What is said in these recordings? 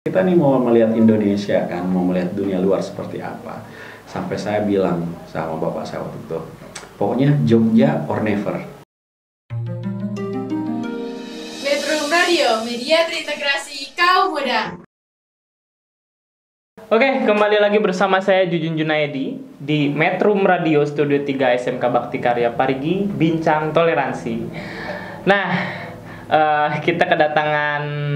Kita nih mau melihat Indonesia kan, mau melihat dunia luar seperti apa. Sampai saya bilang sama bapak saya waktu itu, pokoknya Jogja or never. Metrum Radio, media terintegrasi kaum muda. Oke, kembali lagi bersama saya Jujun Junaedi di Metrum Radio Studio 3 SMK Bakti Karya Parigi, Bincang Toleransi. Nah, kita kedatangan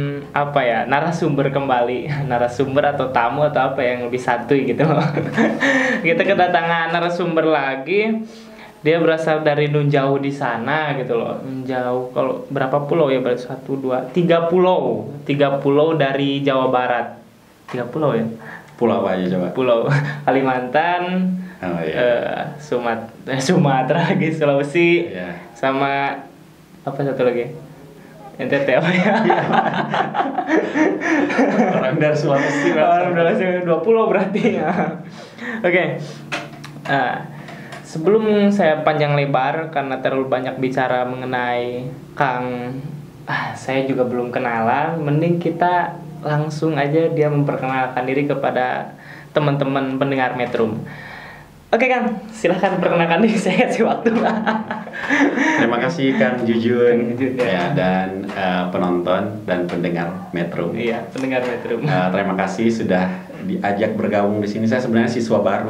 narasumber kembali, narasumber atau tamu atau apa yang lebih santuy gitu loh. Kita kedatangan narasumber lagi. Dia berasal dari nun jauh di sana gitu loh. Nun jauh, kalau berapa pulau ya? Berarti 1, 2, 3 pulau. 3 pulau dari Jawa Barat. 3 pulau ya? Pulau apa aja coba? Pulau Kalimantan, Sumatera lagi, Sulawesi, sama apa satu lagi? NTT apa ya? Orang dari Sulawesi. Orang dari 2 pulau berarti ya. Oke. Sebelum saya panjang lebar karena terlalu banyak bicara mengenai Kang, saya juga belum kenalan. Mending kita langsung aja dia memperkenalkan diri kepada teman-teman pendengar Metrum. Oke Kang, silahkan perkenalkan diri, saya kasih waktu. Terima kasih Kang Jujun, ya. Dan penonton dan pendengar Metrum. Iya, pendengar Metrum. Terima kasih sudah diajak bergabung di sini. Saya sebenarnya siswa baru.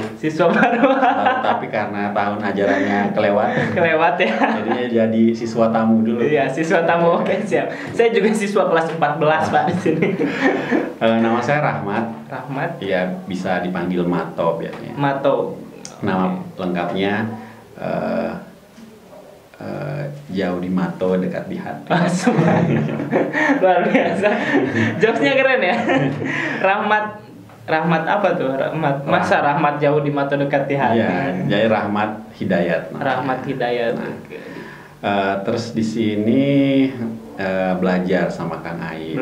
Tapi karena tahun ajarannya kelewat ya. Jadinya jadi siswa tamu dulu. Iya, siswa tamu. Oke, siap. Saya juga siswa kelas 14 Pak di sini. Nama saya Rahmat. Iya, bisa dipanggil Mato biasanya. Mato. Nama lengkapnya jauh di Mato, dekat di hati. Luar biasa. Jokesnya keren ya. Rahmat apa tuh? Masa Rahmat jauh di Mato dekat di hati? Iya, jadi Rahmat Hidayat. Rahmat Hidayat. Terus di sini belajar sama Kang Aib.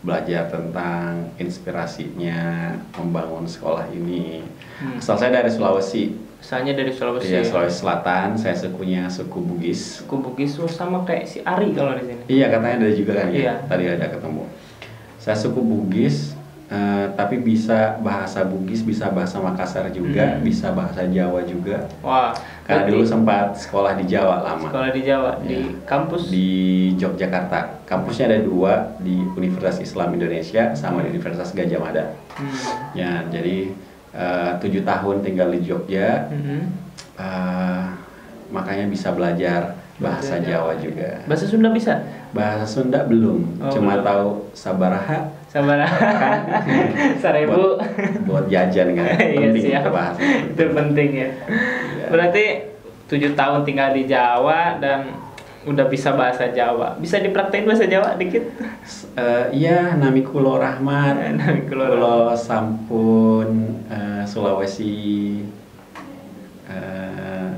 Belajar tentang inspirasinya membangun sekolah ini. Asal saya dari Sulawesi. Asalnya dari Sulawesi. Iya, Sulawesi Selatan. Saya sukunya suku Bugis. Suku Bugis sama kayak si Ari kalau di sini. Iya, katanya ada juga kan ya. Iya. Tadi ada ketemu. Saya suku Bugis, tapi bisa bahasa Bugis, bisa bahasa Makassar juga, bisa bahasa Jawa juga. Wah. Karena dulu sempat sekolah di Jawa lama. Sekolah di Jawa, di kampus? Di Yogyakarta. Kampusnya ada 2, di Universitas Islam Indonesia sama di Universitas Gadjah Mada. Ya, jadi 7 tahun tinggal di Jogja. Makanya bisa belajar bahasa Jawa juga. Bahasa Sunda bisa? Bahasa Sunda belum. Cuma tahu sabaraha. Seribu. Buat jajan kan. Penting iya, bahasa. Itu penting ya. Berarti 7 tahun tinggal di Jawa dan udah bisa bahasa Jawa. Bisa dipraktekin bahasa Jawa dikit? Iya, nami kulo Rahmat. Kulo sampun Sulawesi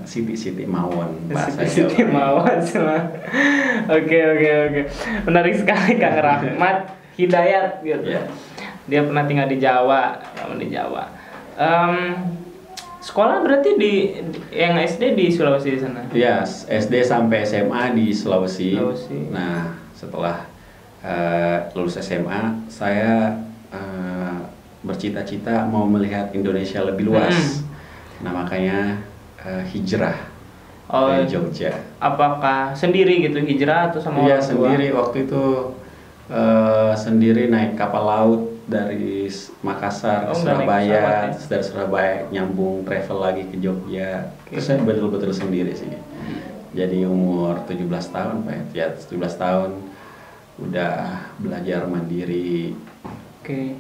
Siti mawon bahasa Siti mawon semua. Oke. Menarik sekali Kang Rahmat Hidayat gitu. Yeah. Dia pernah tinggal di Jawa, sekolah berarti yang SD di Sulawesi di sana? Iya, SD sampai SMA di Sulawesi. Nah, setelah lulus SMA, saya bercita-cita mau melihat Indonesia lebih luas. Nah, makanya hijrah ke Jogja. Apakah sendiri gitu hijrah atau sama orang tua? Iya, sendiri. Waktu itu sendiri naik kapal laut dari Makassar ke Surabaya, terus dari Surabaya nyambung travel lagi ke Jogja. Terus saya betul-betul sendiri sih. Jadi umur 17 tahun, Pak. Ya, 17 tahun udah belajar mandiri.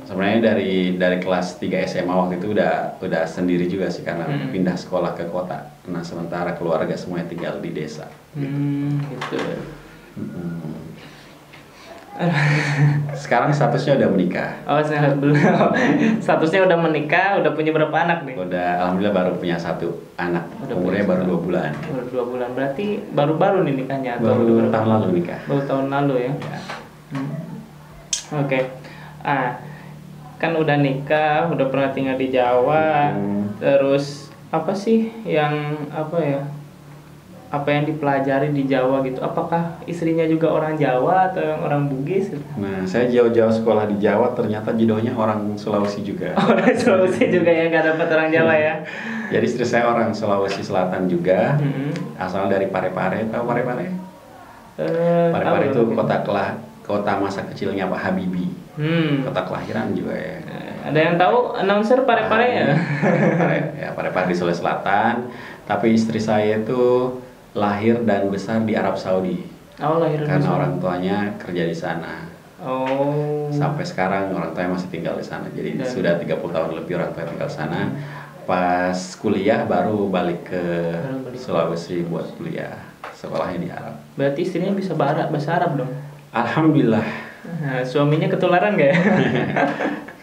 Sebenarnya dari kelas 3 SMA waktu itu udah sendiri juga sih karena pindah sekolah ke kota. Nah, sementara keluarga semuanya tinggal di desa. Gitu. Sekarang statusnya udah menikah. Belum. Statusnya udah menikah, udah punya berapa anak nih? Udah, alhamdulillah baru punya 1 anak. Umurnya baru 2 bulan. Baru 2 bulan, berarti baru-baru nih nikahnya? Baru tahun lalu nikah. Baru tahun lalu ya? Oke. Kan udah nikah, udah pernah tinggal di Jawa. Terus apa sih yang apa yang dipelajari di Jawa gitu? Apakah istrinya juga orang Jawa atau yang orang Bugis? Nah, saya jauh-jauh sekolah di Jawa, ternyata jodohnya orang Sulawesi juga. Orang Sulawesi juga ya, nggak dapat orang Jawa ya? Jadi istri saya orang Sulawesi Selatan juga, asal dari Parepare. Tahu Parepare? Parepare itu kota masa kecilnya Pak Habibie. Kota kelahiran juga ya. Ada yang tahu announcer Parepare ya? Parepare di Sulawesi Selatan. Tapi istri saya itu lahir dan besar di Arab Saudi. Oh, lahir karena besar. orang tuanya kerja di sana. Oh. Sampai sekarang orang tuanya masih tinggal di sana. Jadi sudah 30 tahun lebih orang tua tinggal di sana. Pas kuliah baru balik ke Sulawesi buat kuliah. Sekolahnya di Arab. Berarti istrinya bisa bahasa Arab dong? Alhamdulillah. Nah, suaminya ketularan nggak ya?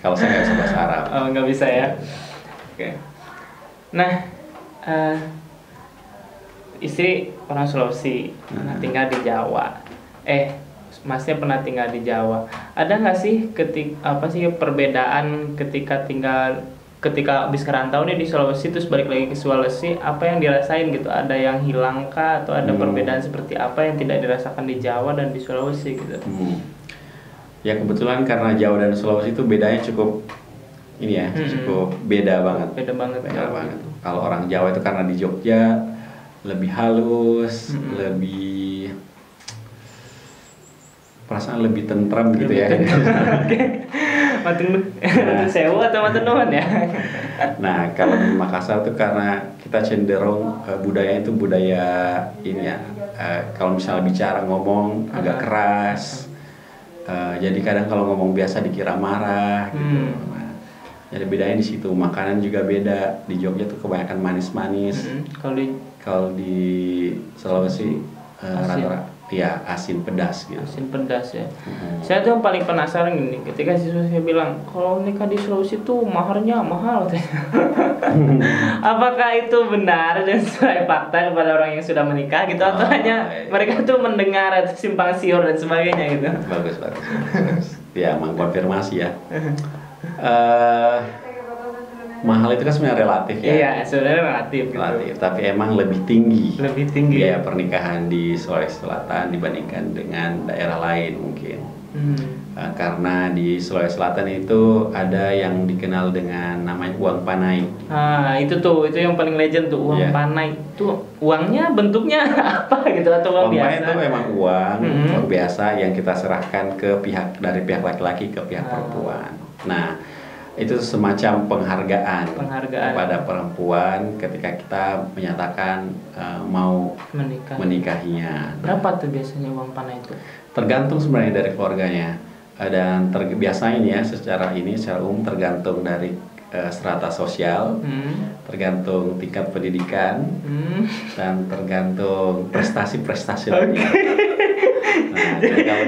Kalau saya nggak bisa bahasa Arab. Oh, nggak bisa ya. Oke. Nah, istri orang Sulawesi, pernah tinggal di Jawa. Masnya pernah tinggal di Jawa. Ada nggak sih perbedaan ketika habis kerantau nih di Sulawesi terus balik lagi ke Sulawesi, apa yang dirasain gitu? Ada yang hilang kah atau ada perbedaan seperti apa yang tidak dirasakan di Jawa dan di Sulawesi gitu? Ya kebetulan karena Jawa dan Sulawesi itu bedanya cukup cukup beda banget. Beda banget. Kalau orang Jawa itu karena di Jogja lebih halus, lebih perasaan lebih tentram gitu ya. Matun sewa atau matun nuhun ya. Nah, kalau di Makassar tuh karena kita cenderung budaya itu budaya ini ya. Kalau misalnya bicara ngomong agak keras. Jadi kadang kalau ngomong biasa dikira marah gitu. Nah, jadi bedanya di situ. Makanan juga beda. Di Jogja tuh kebanyakan manis-manis. Kalau di Sulawesi rata-rata ya asin pedas gitu. Asin pedas ya. Saya tuh yang paling penasaran gini, ketika siswa saya bilang kalau nikah di Sulawesi tuh maharnya mahal. Apakah itu benar dan sesuai fakta kepada orang yang sudah menikah gitu atau hanya mereka tuh mendengar atau simpang siur dan sebagainya gitu? Bagus. Ya, mengkonfirmasi ya. Mahal itu kan sebenarnya relatif ya. Iya, sebenarnya relatif. Tapi emang lebih tinggi. Biaya pernikahan di Sulawesi Selatan dibandingkan dengan daerah lain mungkin. Karena di Sulawesi Selatan itu ada yang dikenal dengan namanya uang panai. Itu yang paling legend tuh uang panai. Tuh uangnya bentuknya apa gitu atau uang biasa? Uang panai itu memang uang biasa yang kita serahkan dari pihak laki-laki ke pihak perempuan. Nah, itu semacam penghargaan kepada perempuan ketika kita menyatakan mau menikahinya. Berapa tuh biasanya uang panai itu? Tergantung sebenarnya dari keluarganya dan biasanya secara umum tergantung dari strata sosial, tergantung tingkat pendidikan, dan tergantung prestasi-prestasi lainnya. Nah, jadi kalau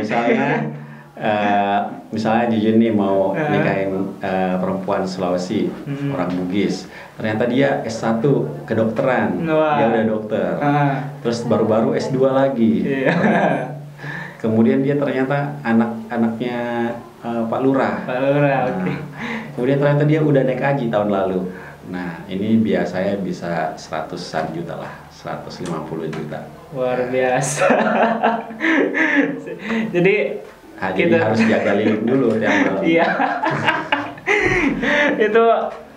misalnya Jujun nih mau nikahin perempuan Sulawesi, orang Bugis, ternyata dia S1 kedokteran, dia udah dokter, terus baru-baru S2 lagi, kemudian dia ternyata anaknya Pak Lurah, kemudian ternyata dia udah naik haji tahun lalu. Nah, ini biasanya bisa 100-an juta lah, 150 juta. Luar biasa. Jadi kita harus jaga lilin dulu tiap malam. Iya. Itu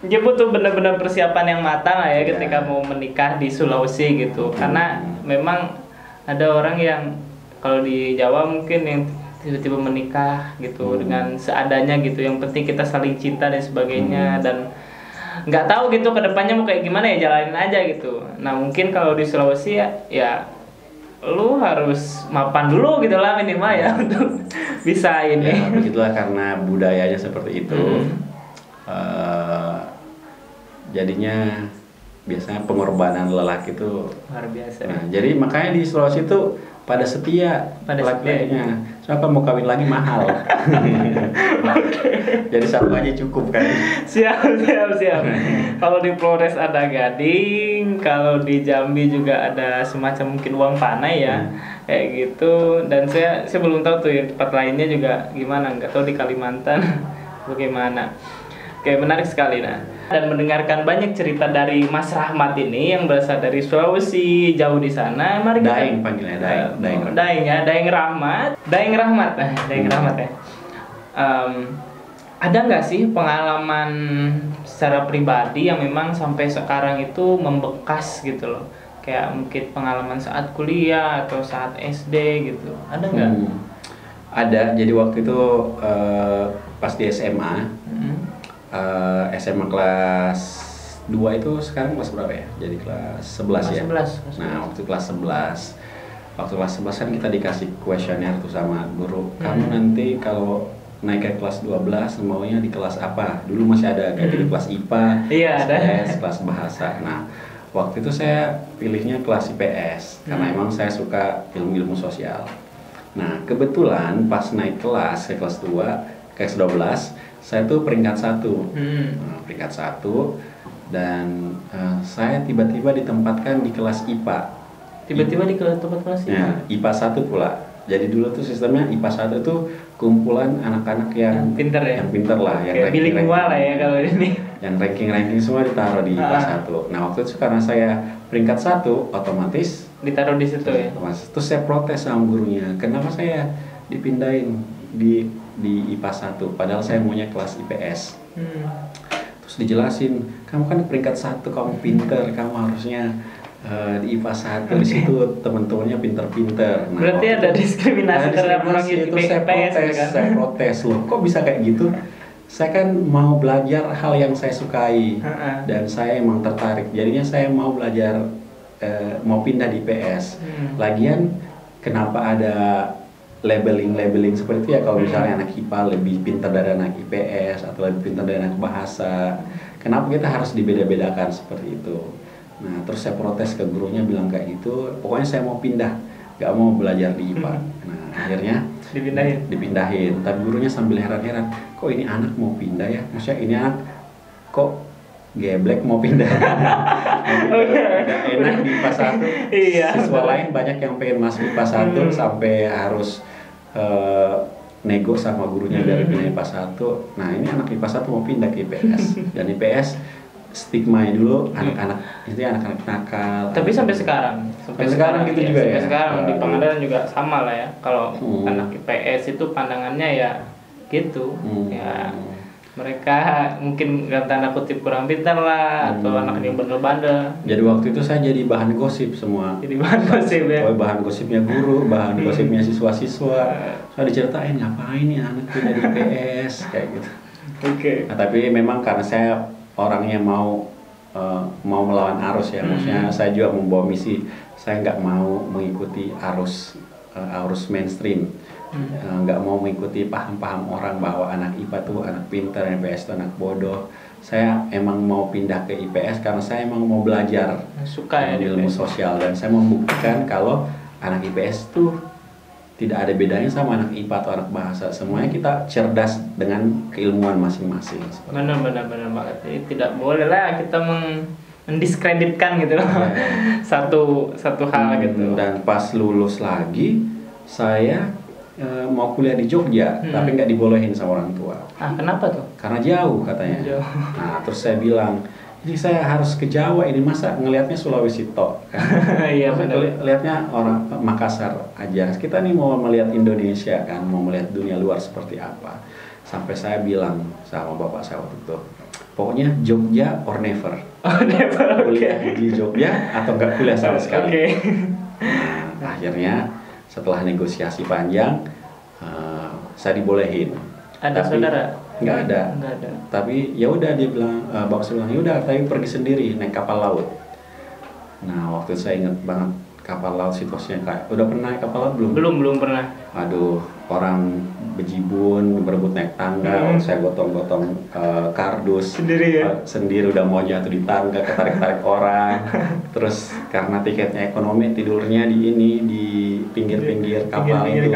dia butuh benar-benar persiapan yang matang lah ya ketika mau menikah di Sulawesi gitu. Karena memang ada orang yang kalau di Jawa mungkin yang tiba-tiba menikah gitu dengan seadanya gitu. Yang penting kita saling cinta dan sebagainya dan nggak tahu gitu kedepannya mau kayak gimana ya, jalanin aja gitu. Nah mungkin kalau di Sulawesi ya lu harus mapan dulu gitu lah minimal ya untuk bisa ini. Ya begitulah karena budayanya seperti itu. Jadinya biasanya pengorbanan lelaki itu luar biasa. Nah, jadi makanya di Sulawesi itu pada setia laki-lakinya. Soalnya kalau mau kawin lagi mahal. Jadi satu aja cukup kan. Siap. Kalau di Flores ada gading, kalau di Jambi juga ada semacam mungkin uang panai ya. Kayak gitu. Dan saya belum tahu tuh yang tempat lainnya juga gimana, nggak tahu di Kalimantan bagaimana. Oke, menarik sekali. Nah, dan mendengarkan banyak cerita dari Mas Rahmat ini yang berasal dari Sulawesi jauh di sana. Mari kita Daeng panggilnya, Daeng. Daeng ya, Daeng Rahmat. Daeng Rahmat ya. Ada nggak sih pengalaman secara pribadi yang memang sampai sekarang itu membekas gitu loh? Kayak mungkin pengalaman saat kuliah atau saat SD gitu. Ada nggak? Ada. Jadi waktu itu pas di SMA, SMA kelas 2 itu sekarang kelas berapa ya? Jadi kelas 11 ya? 11. Nah, waktu kelas 11 kan kita dikasih kuesioner tuh sama guru. Kamu nanti kalau naik ke kelas 12 maunya di kelas apa? Dulu masih ada kayak di kelas IPA, IPS, kelas bahasa. Nah, waktu itu saya pilihnya kelas IPS karena emang saya suka ilmu-ilmu sosial. Nah, kebetulan pas naik kelas ke kelas 2, kelas 12, saya tuh peringkat 1. Nah, peringkat 1 dan saya tiba-tiba ditempatkan di kelas IPA. Tiba-tiba di tempat kelas IPA? Ya, IPA 1 pula. Jadi dulu tuh sistemnya IPA 1 itu kumpulan anak-anak yang pinter ya? Yang pinter lah, yang bilingual lah ya kalau ini. Yang ranking-ranking semua ditaruh di IPA 1. Nah, waktu itu karena saya peringkat 1, otomatis ditaruh di situ ya? Terus saya protes sama gurunya, kenapa saya dipindahin di IPA 1, padahal saya maunya kelas IPS. Terus dijelasin, kamu kan di peringkat 1, kamu pinter, kamu harusnya di IPA 1, di situ teman-temannya pinter-pinter. Nah, berarti ada diskriminasi terhadap orang itu IPS kan? Saya protes loh, kok bisa kayak gitu? Saya kan mau belajar hal yang saya sukai dan saya emang tertarik, jadinya saya mau belajar, mau pindah di IPS. Lagian kenapa ada labeling seperti itu ya, kalau misalnya anak IPA lebih pintar dari anak IPS atau lebih pintar dari anak bahasa, kenapa kita harus dibeda-bedakan seperti itu? Nah, terus saya protes ke gurunya, bilang kayak gitu, pokoknya saya mau pindah, gak mau belajar di IPA. Nah, akhirnya dipindahin. Tapi gurunya sambil heran-heran, kok ini anak mau pindah ya? Maksudnya ini anak kok geblek mau pindah? Enak di IPA 1. Iya. Siswa lain banyak yang pengen masuk IPA 1 sampai harus nego sama gurunya dari pindah IPA 1. Nah, ini anak IPA 1 mau pindah ke IPS. Dan IPS stigma dulu anak-anak itu anak-anak nakal. Tapi sampai sekarang gitu juga ya. Sampai sekarang di Pangandaran juga sama lah ya. Kalau anak IPS itu pandangannya ya gitu. Ya mereka mungkin dalam tanda kutip kurang pintar lah atau anak yang bandel-bandel. Jadi waktu itu saya jadi bahan gosip semua. Jadi bahan gosip ya. Bahan gosipnya guru, bahan gosipnya siswa-siswa. Saya diceritain ngapain nih anak dari IPS kayak gitu. Nah, tapi memang karena saya orangnya mau melawan arus ya, maksudnya saya juga membawa misi, saya nggak mau mengikuti arus mainstream, nggak mau mengikuti paham-paham orang bahwa anak IPA tuh anak pintar, IPS tuh anak bodoh. Saya emang mau pindah ke IPS karena saya emang mau belajar ilmu sosial dan saya mau membuktikan kalau anak IPS tuh tidak ada bedanya sama anak IPA atau anak bahasa. Semuanya kita cerdas dengan keilmuan masing-masing. Benar banget. Jadi tidak boleh lah kita mendiskreditkan gitu loh. satu hal gitu. Dan pas lulus lagi saya mau kuliah di Jogja, tapi nggak dibolehin sama orang tua. Kenapa tuh? Karena jauh katanya. Jauh. Nah, terus saya bilang, ini saya harus ke Jawa, ini masa ngelihatnya Sulawesi tok kan? Iya benar. Lihatnya orang Makassar aja. Kita nih mau melihat Indonesia kan, mau melihat dunia luar seperti apa. Sampai saya bilang sama bapak saya waktu itu, pokoknya Jogja or never. Kuliah di Jogja atau nggak kuliah sama sekali. Nah, akhirnya setelah negosiasi panjang, saya dibolehin. Ada saudara? Nggak ada. Tapi ya udah, dia bilang, bapak saya bilang ya udah, tapi pergi sendiri naik kapal laut. Nah, waktu itu saya ingat banget kapal laut situasinya kayak, udah pernah naik kapal laut belum? Belum pernah. Aduh, orang bejibun berebut naik tangga, saya gotong-gotong kardus sendiri ya? Sendiri udah mau jatuh di tangga, ketarik-tarik orang. Terus karena tiketnya ekonomi, tidurnya di pinggir-pinggir kapal itu.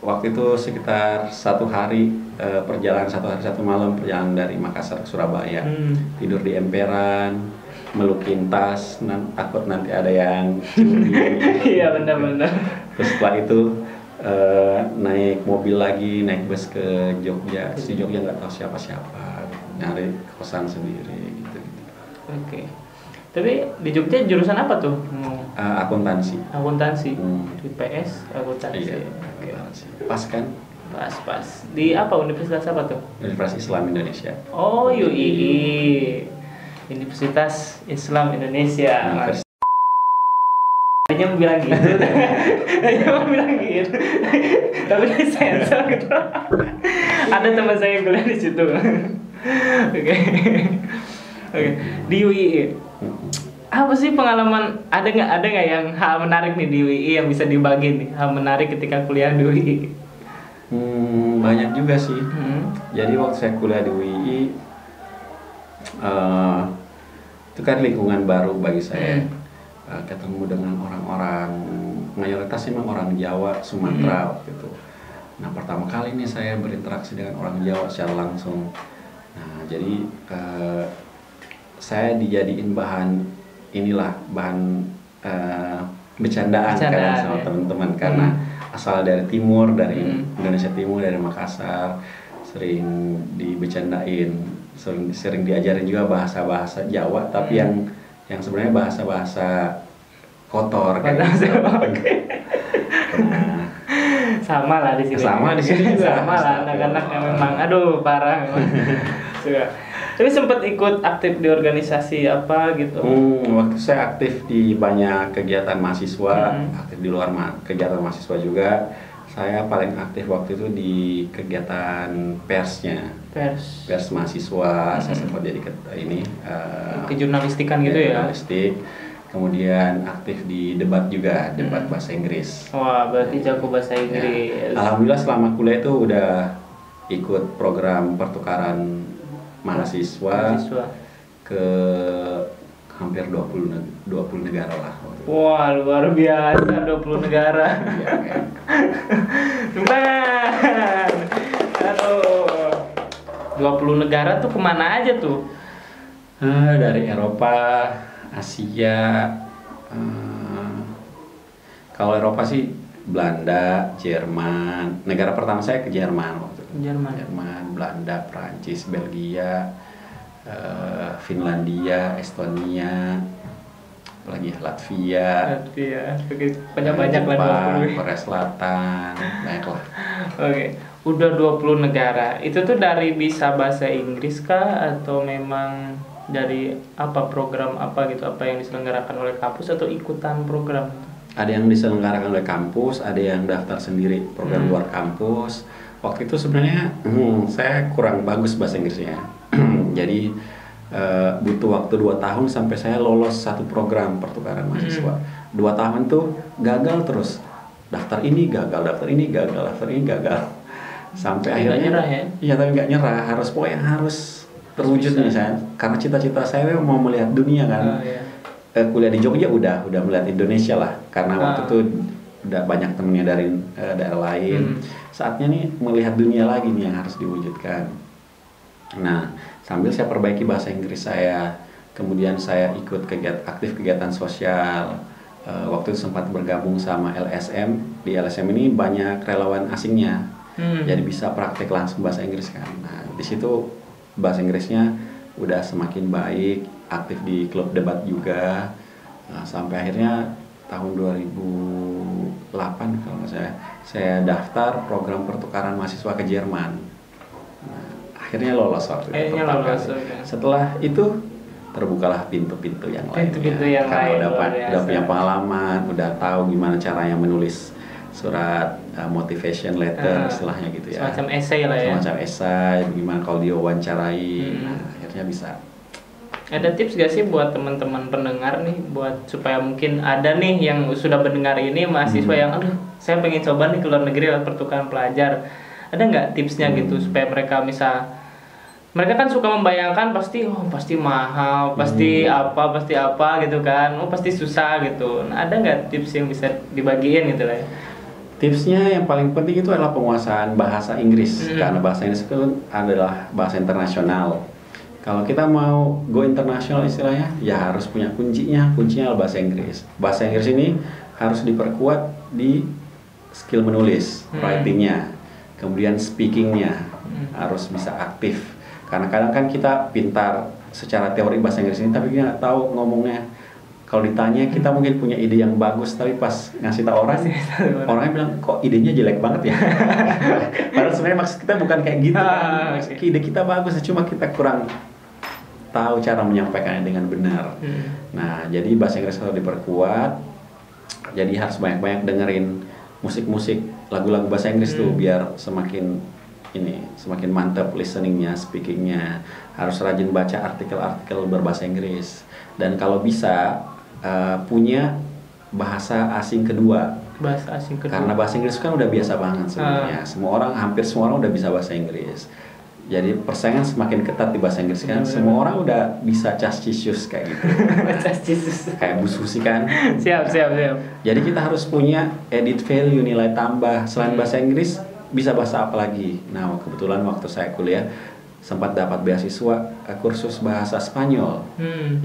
Waktu itu sekitar 1 hari perjalanan, 1 hari 1 malam perjalanan dari Makassar ke Surabaya. Tidur di emperan, melukin tas, takut nanti ada yang curi. Iya benar. Terus setelah itu naik mobil lagi, naik bus ke Jogja. Di Jogja nggak tahu siapa-siapa. nyari kosan sendiri gitu. Oke. Tapi di Jogja jurusan apa tuh? Akuntansi. Akuntansi. Di PS akuntansi. Iya. Akuntansi. Pas kan? Pas. Di apa? Universitas apa tuh? Universitas Islam Indonesia. Oh, UII. Universitas Islam Indonesia. Tadinya mau bilang gitu. Tapi disensor gitu. Ada teman saya yang kuliah di situ. Oke. Di UII. Apa sih pengalaman, ada nggak yang hal menarik nih di UII yang bisa dibagi nih, hal menarik ketika kuliah di UII? Banyak juga sih. Jadi waktu saya kuliah di UII itu kan lingkungan baru bagi saya. Ketemu dengan orang-orang mayoritas memang orang Jawa, Sumatera gitu. Nah, pertama kali nih saya berinteraksi dengan orang Jawa secara langsung. Nah, jadi saya dijadiin bahan bercandaan kadang sama teman-teman karena asal dari timur, dari Indonesia Timur, dari Makassar, sering dibecandain, sering diajarin juga bahasa-bahasa Jawa, tapi yang sebenarnya bahasa-bahasa kotor kan. Sama lah di sini. Sama di sini juga. Sama lah anak-anak yang memang aduh parah memang. Tapi sempat ikut aktif di organisasi apa gitu? Waktu saya aktif di banyak kegiatan mahasiswa, aktif di luar kegiatan mahasiswa juga. Saya paling aktif waktu itu di kegiatan persnya. Pers mahasiswa, saya sempat jadi kejurnalistikan gitu ya. Jurnalistik. Kemudian aktif di debat juga, debat bahasa Inggris. Wah, berarti jago bahasa Inggris. Ya. Alhamdulillah selama kuliah itu udah ikut program pertukaran mahasiswa ke hampir 20 negara lah. Wah, luar biasa, 20 negara. Nah, aduh. 20 negara tuh kemana aja tuh? Dari Eropa, Asia. Kalau Eropa sih Belanda, Jerman. Negara pertama saya ke Jerman waktu itu. Jerman, Belanda, Prancis, Belgia, Finlandia, Estonia, apalagi Latvia, banyak lah, Korea Selatan, banyak lah. Oke. Udah 20 negara. Itu tuh dari bisa bahasa Inggris kah atau memang dari apa program apa gitu, apa yang diselenggarakan oleh kampus atau ikutan program? Ada yang diselenggarakan oleh kampus, ada yang daftar sendiri program luar kampus. Waktu itu sebenarnya saya kurang bagus bahasa Inggrisnya. Jadi butuh waktu 2 tahun sampai saya lolos satu program pertukaran mahasiswa. 2 tahun tuh gagal terus. Daftar ini gagal, daftar ini gagal, daftar ini gagal. Sampai akhirnya nyerah ya? Iya, tapi nggak nyerah, harus terwujud nih saya. Karena cita-cita saya mau melihat dunia kan. Kuliah di Jogja udah melihat Indonesia lah, karena waktu itu udah banyak temennya dari daerah lain. Saatnya nih melihat dunia lagi nih yang harus diwujudkan. Nah, sambil saya perbaiki bahasa Inggris saya, kemudian saya ikut aktif kegiatan sosial. Waktu itu sempat bergabung sama LSM. Di LSM ini banyak relawan asingnya. Jadi bisa praktek langsung bahasa Inggris kan. Nah, di situ bahasa Inggrisnya udah semakin baik, aktif di klub debat juga. Nah, sampai akhirnya tahun 2008 kalau nggak saya daftar program pertukaran mahasiswa ke Jerman. Nah, akhirnya lolos waktu itu. Setelah itu terbukalah pintu-pintu yang lain. Karena udah punya pengalaman, udah tahu gimana caranya menulis surat motivation letter istilahnya gitu ya. Semacam esai lah ya. Semacam esai, bagaimana kalau diwawancarai. Nah, akhirnya bisa. Ada tips gak sih buat teman-teman pendengar nih, buat supaya mungkin ada nih yang sudah mendengar ini mahasiswa yang aduh saya pengen coba nih ke luar negeri lewat pertukaran pelajar. Ada nggak tipsnya gitu supaya mereka mereka kan suka membayangkan pasti mahal, pasti apa gitu kan, pasti susah gitu. Nah, ada nggak tips yang bisa dibagiin gitu lah ya? Tipsnya yang paling penting itu adalah penguasaan bahasa Inggris, karena bahasa Inggris itu adalah bahasa internasional. Kalau kita mau go internasional istilahnya, ya harus punya kuncinya adalah bahasa Inggris. Bahasa Inggris ini harus diperkuat di skill menulis, writingnya, kemudian speakingnya harus bisa aktif. Karena kadang kan kita pintar secara teori bahasa Inggris ini, tapi kita nggak tahu ngomongnya. Kalau ditanya kita mungkin punya ide yang bagus, tapi pas ngasih tahu orang, orangnya bilang kok idenya jelek banget ya. Padahal sebenarnya maksud kita bukan kayak gitu kan. Ide kita bagus, cuma kita kurang tahu cara menyampaikannya dengan benar. Nah, jadi bahasa Inggris harus diperkuat. Jadi harus banyak-banyak dengerin musik-musik, lagu-lagu bahasa Inggris tuh biar semakin mantap listeningnya, speakingnya. Harus rajin baca artikel-artikel berbahasa Inggris. Dan kalau bisa punya bahasa asing kedua. Bahasa asing kedua. Karena bahasa Inggris kan udah biasa banget sebenarnya. Hampir semua orang udah bisa bahasa Inggris. Jadi persaingan semakin ketat di bahasa Inggris kan. Semua orang udah bisa cas-cisius kayak gitu. Cas-cisius. Kayak Bu Susi kan. Siap. Jadi kita harus punya added value, nilai tambah. Selain bahasa Inggris, bisa bahasa apa lagi? Nah, kebetulan waktu saya kuliah sempat dapat beasiswa kursus bahasa Spanyol.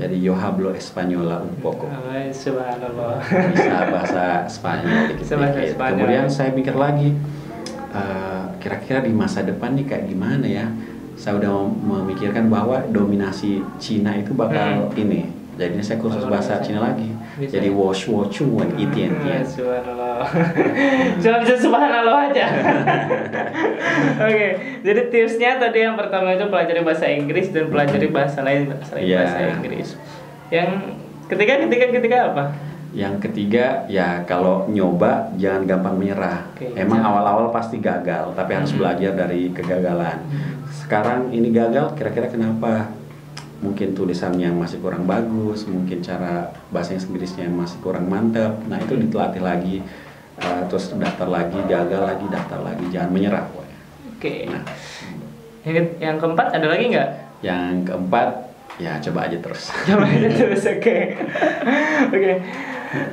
Jadi yo hablo española un poco. Subhanallah. Bisa bahasa Spanyol dikit-dikit. Kemudian saya mikir lagi, kira-kira di masa depan nih kayak gimana ya? Saya udah memikirkan bahwa dominasi Cina itu bakal ini. Jadinya saya kursus bahasa Cina lagi. Jadi wash wan itian. Subhanallah. Cuma bisa subhanallah aja. Oke, jadi tipsnya tadi yang pertama itu pelajari bahasa Inggris dan pelajari bahasa lain selain bahasa Inggris. Yang ketiga apa? Yang ketiga ya kalau nyoba jangan gampang menyerah. Emang awal-awal pasti gagal, tapi harus belajar dari kegagalan. Sekarang ini gagal, kira-kira kenapa? Mungkin tulisannya masih kurang bagus, mungkin cara bahasa Inggrisnya masih kurang mantap. Nah itu dilatih lagi, terus daftar lagi, gagal lagi, daftar lagi, jangan menyerah. Oke. Nah, yang keempat ada lagi nggak? Yang keempat ya coba aja terus. Oke.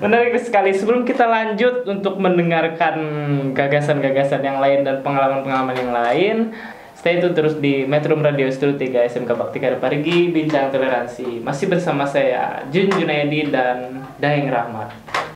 Menarik sekali. Sebelum kita lanjut untuk mendengarkan gagasan-gagasan yang lain dan pengalaman-pengalaman yang lain, stay tune terus di Metro Radio Studio 3 SMK Bakti Karya Parigi, Bincang Toleransi. Masih bersama saya Jun Junaidi dan Daeng Rahmat.